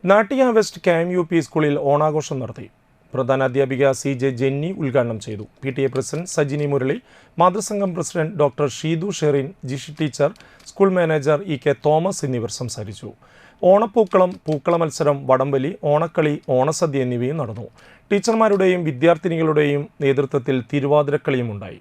നാട്ടിയ west KM UP സ്കൂളിൽ ഓണാഘോഷം നടത്തി. പ്രധാനാധ്യാപിക CJ ജെന്നി ഉദ്ഘാടനം ചെയ്തു. PTA പ്രസിഡന്റ് സജിനി മുരളി, മാതൃസംഘം president doctor Sheethu Sherin, Jishi teacher, school manager EK Thomas എന്നിവർ സംസാരിച്ചു. ഓണപ്പൂക്കളം, പൂക്കള മത്സരം, വടംവലി, ഓണക്കളി, ഓണസദ്യ എന്നിവയും നടന്നു. ടീച്ചർമാരുടെയും വിദ്യാർത്ഥിനികളുടെയും നേതൃത്വത്തിൽ തിരുവാതിരക്കളിയും ഉണ്ടായി.